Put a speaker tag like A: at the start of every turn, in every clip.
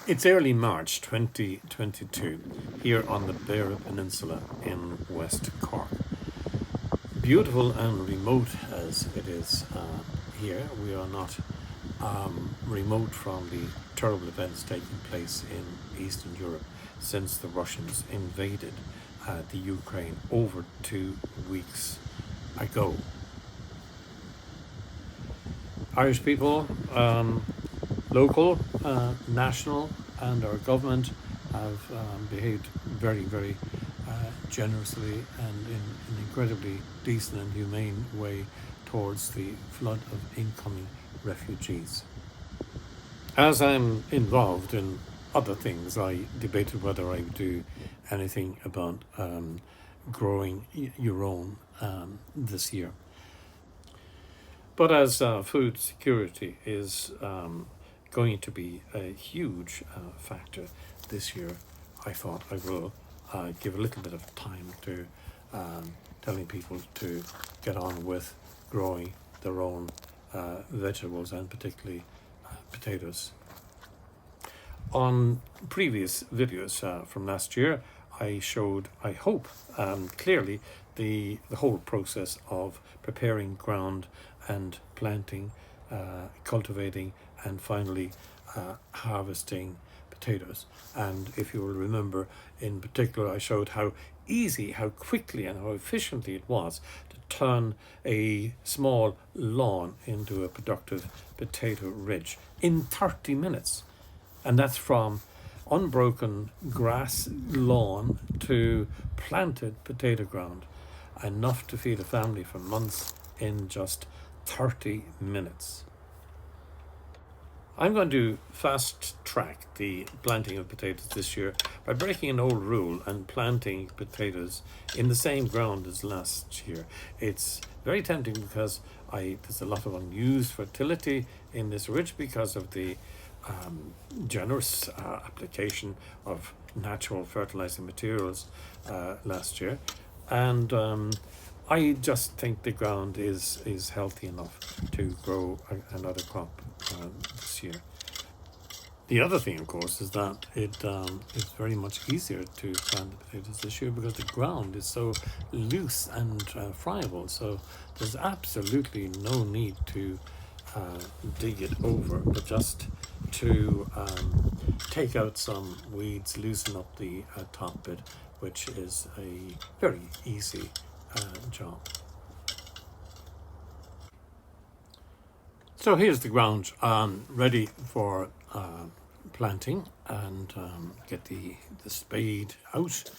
A: It's early March 2022 here on the Beara Peninsula in West Cork. Beautiful and remote as it is here, we are not remote from the terrible events taking place in Eastern Europe since the Russians invaded the Ukraine over 2 weeks ago. Irish people, local, national, and our government have behaved very, very generously and in an incredibly decent and humane way towards the flood of incoming refugees. As I'm involved in other things, I debated whether I would do anything about growing your own this year. But as food security is going to be a huge factor this year, I thought I will give a little bit of time to telling people to get on with growing their own vegetables and particularly potatoes. On previous videos from last year, I showed, I hope, clearly the whole process of preparing ground and planting, cultivating, and finally harvesting potatoes. And if you will remember, in particular, I showed how easy, how quickly, and how efficiently it was to turn a small lawn into a productive potato ridge in 30 minutes. And that's from unbroken grass lawn to planted potato ground, enough to feed a family for months in just 30 minutes. I'm going to fast track the planting of potatoes this year by breaking an old rule and planting potatoes in the same ground as last year. It's very tempting because there's a lot of unused fertility in this ridge because of the generous application of natural fertilizing materials last year, and I just think the ground is healthy enough to grow another crop this year. The other thing, of course, is that it is very much easier to plant the potatoes this year because the ground is so loose and friable, so there's absolutely no need to dig it over, but just to take out some weeds, loosen up the top bit, which is a very easy job. So here's the ground ready for planting, and get the spade out.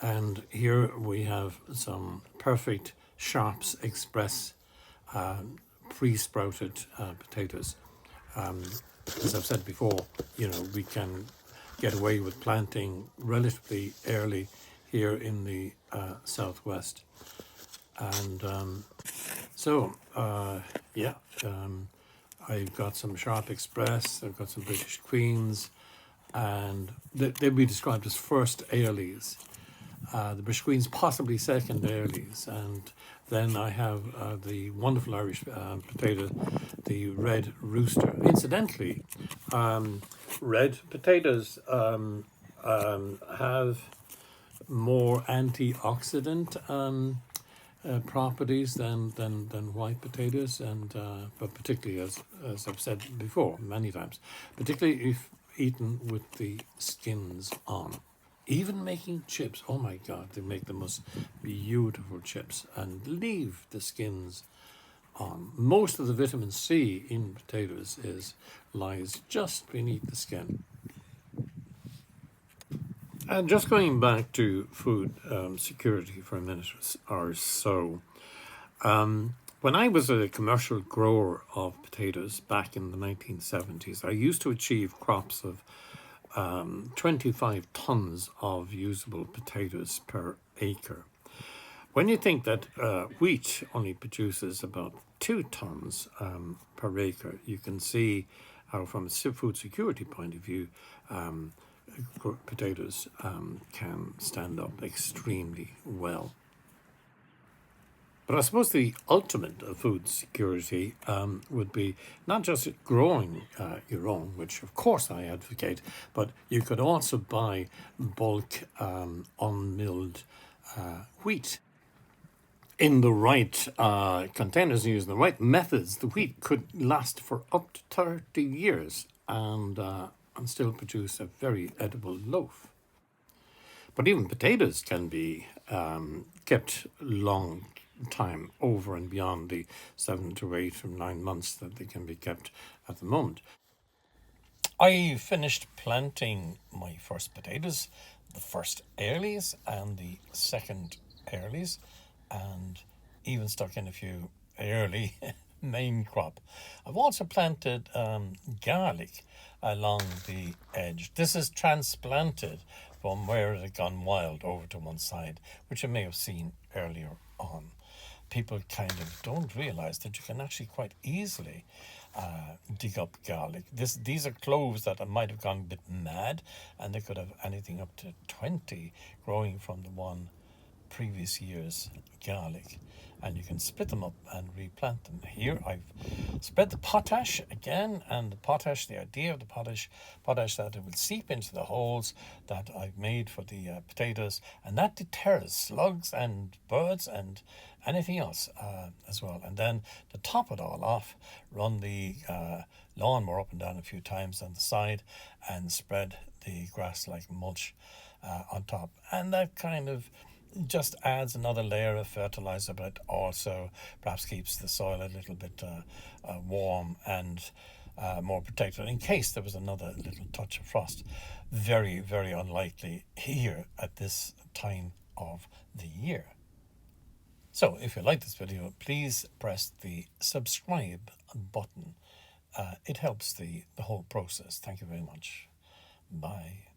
A: And here we have some perfect Sharps Express pre-sprouted potatoes. As I've said before, we can get away with planting relatively early here in the southwest. And I've got some Sharp Express, I've got some British Queens, and they'd be described as first Airlies. The British Queens possibly second Airlies, and then I have the wonderful Irish potato, the Red Rooster. Incidentally, red potatoes have more antioxidant properties than white potatoes, and but particularly as I've said before many times, particularly if eaten with the skins on. Even making chips, oh my God, they make the most beautiful chips and leave the skins on. Most of the vitamin C in potatoes lies just beneath the skin. And just going back to food security for a minute or so, when I was a commercial grower of potatoes back in the 1970s, I used to achieve crops of 25 tons of usable potatoes per acre. When you think that wheat only produces about 2 tons per acre, you can see how, from a food security point of view, potatoes can stand up extremely well. But I suppose the ultimate of food security would be not just growing your own, which of course I advocate, but you could also buy bulk unmilled wheat. In the right containers and using the right methods, the wheat could last for up to 30 years and still produce a very edible loaf. But even potatoes can be kept long time over and beyond the 7 to 8 or 9 months that they can be kept at the moment. I finished planting my first potatoes, the first earlies and the second earlies, and even stuck in a few early main crop. I've also planted garlic along the edge. This is transplanted from where it had gone wild over to one side, which you may have seen earlier on. People kind of don't realize that you can actually quite easily dig up garlic. These are cloves that might have gone a bit mad, and they could have anything up to 20 growing from the one previous year's garlic, and you can split them up and replant them. Here I've spread the potash again, and the idea of the potash that it will seep into the holes that I've made for the potatoes, and that deters slugs and birds and anything else as well. And then to top it all off, run the lawnmower up and down a few times on the side and spread the grass like mulch on top, and that kind of just adds another layer of fertilizer, but it also perhaps keeps the soil a little bit warm and more protected in case there was another little touch of frost. Very, very unlikely here at this time of the year. So if you like this video, please press the subscribe button. It helps the whole process. Thank you very much. Bye.